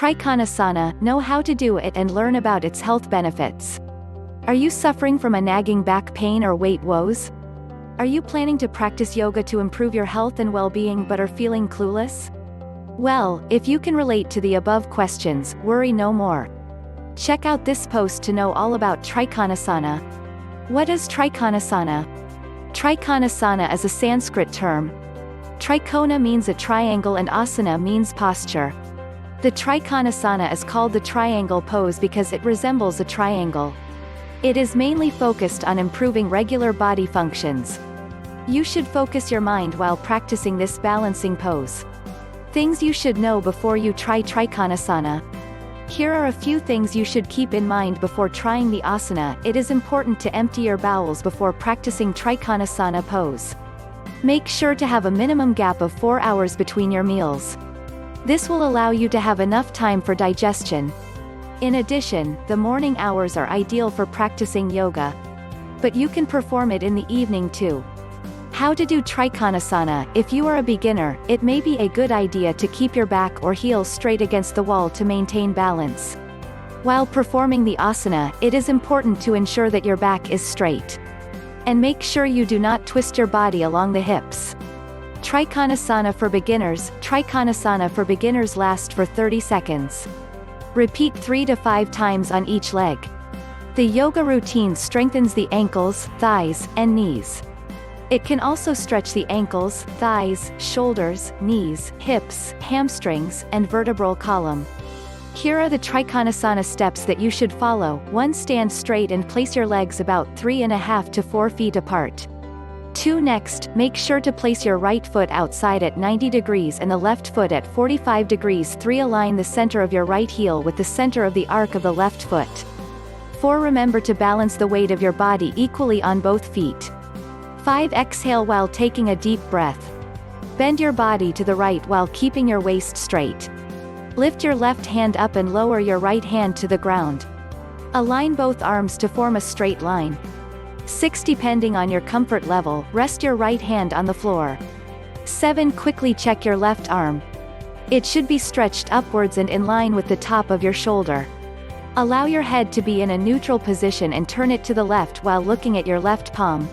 Trikonasana, know how to do it and learn about its health benefits. Are you suffering from a nagging back pain or weight woes? Are you planning to practice yoga to improve your health and well-being but are feeling clueless? Well, if you can relate to the above questions, worry no more. Check out this post to know all about Trikonasana. What is Trikonasana? Trikonasana is a Sanskrit term. Trikona means a triangle and asana means posture. The Trikonasana is called the triangle pose because it resembles a triangle. It is mainly focused on improving regular body functions. You should focus your mind while practicing this balancing pose. Things you should know before you try Trikonasana. Here are a few things you should keep in mind before trying the asana. It is important to empty your bowels before practicing Trikonasana pose. Make sure to have a minimum gap of 4 hours between your meals. This will allow you to have enough time for digestion. In addition, the morning hours are ideal for practicing yoga. But you can perform it in the evening too. How to do Trikonasana? If you are a beginner, it may be a good idea to keep your back or heels straight against the wall to maintain balance. While performing the asana, it is important to ensure that your back is straight. And make sure you do not twist your body along the hips. Trikonasana for beginners. Trikonasana for beginners lasts for 30 seconds. Repeat 3 to 5 times on each leg. The yoga routine strengthens the ankles, thighs, and knees. It can also stretch the ankles, thighs, shoulders, knees, hips, hamstrings, and vertebral column. Here are the Trikonasana steps that you should follow. 1. Stand straight and place your legs about 3.5 to 4 feet apart. 2. Next, make sure to place your right foot outside at 90 degrees and the left foot at 45 degrees. 3. Align the center of your right heel with the center of the arc of the left foot. 4. Remember to balance the weight of your body equally on both feet. 5. Exhale while taking a deep breath. Bend your body to the right while keeping your waist straight. Lift your left hand up and lower your right hand to the ground. Align both arms to form a straight line. 6. Depending on your comfort level, rest your right hand on the floor. 7. Quickly check your left arm. It should be stretched upwards and in line with the top of your shoulder. Allow your head to be in a neutral position and turn it to the left while looking at your left palm.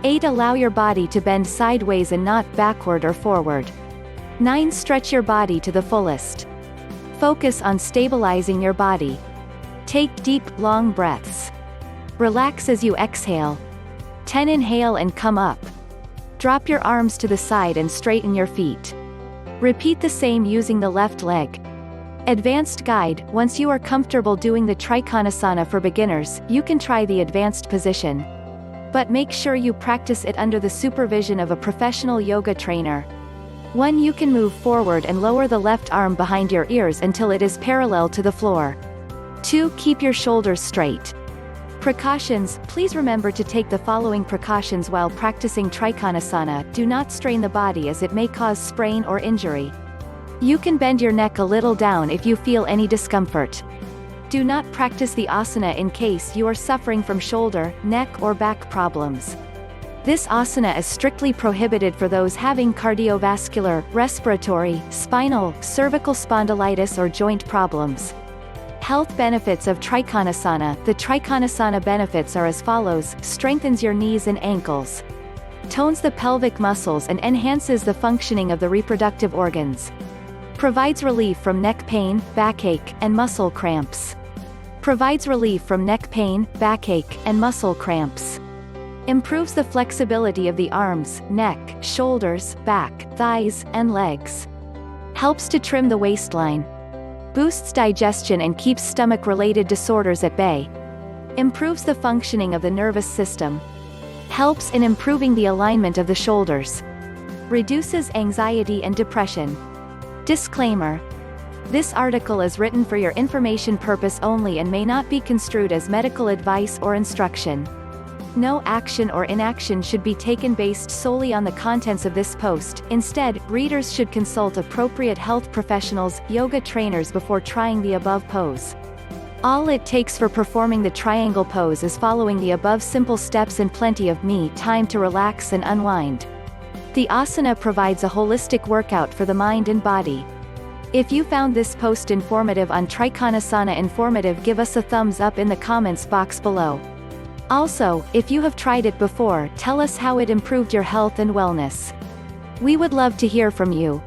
8. Allow your body to bend sideways and not backward or forward. 9. Stretch your body to the fullest. Focus on stabilizing your body. Take deep, long breaths. Relax as you exhale. 10. Inhale and come up. Drop your arms to the side and straighten your feet. Repeat the same using the left leg. Advanced guide. Once you are comfortable doing the Trikonasana for beginners, you can try the advanced position. But make sure you practice it under the supervision of a professional yoga trainer. 1. You can move forward and lower the left arm behind your ears until it is parallel to the floor. 2. Keep your shoulders straight. Precautions. Please remember to take the following precautions while practicing Trikonasana. Do not strain the body as it may cause sprain or injury. You can bend your neck a little down if you feel any discomfort. Do not practice the asana in case you are suffering from shoulder, neck or back problems. This asana is strictly prohibited for those having cardiovascular, respiratory, spinal, cervical spondylitis or joint problems. Health benefits of Trikonasana. The Trikonasana benefits are as follows: strengthens your knees and ankles. Tones the pelvic muscles and enhances the functioning of the reproductive organs. Provides relief from neck pain, backache, and muscle cramps. Provides relief from neck pain, backache, and muscle cramps. Improves the flexibility of the arms, neck, shoulders, back, thighs, and legs. Helps to trim the waistline. Boosts digestion and keeps stomach-related disorders at bay. Improves the functioning of the nervous system. Helps in improving the alignment of the shoulders. Reduces anxiety and depression. Disclaimer. This article is written for your information purpose only and may not be construed as medical advice or instruction. No action or inaction should be taken based solely on the contents of this post. Instead, readers should consult appropriate health professionals, yoga trainers before trying the above pose. All it takes for performing the triangle pose is following the above simple steps and plenty of me time to relax and unwind. The asana provides a holistic workout for the mind and body. If you found this post informative on trikonasana, give us a thumbs up in the comments box below. Also, if you have tried it before, tell us how it improved your health and wellness. We would love to hear from you.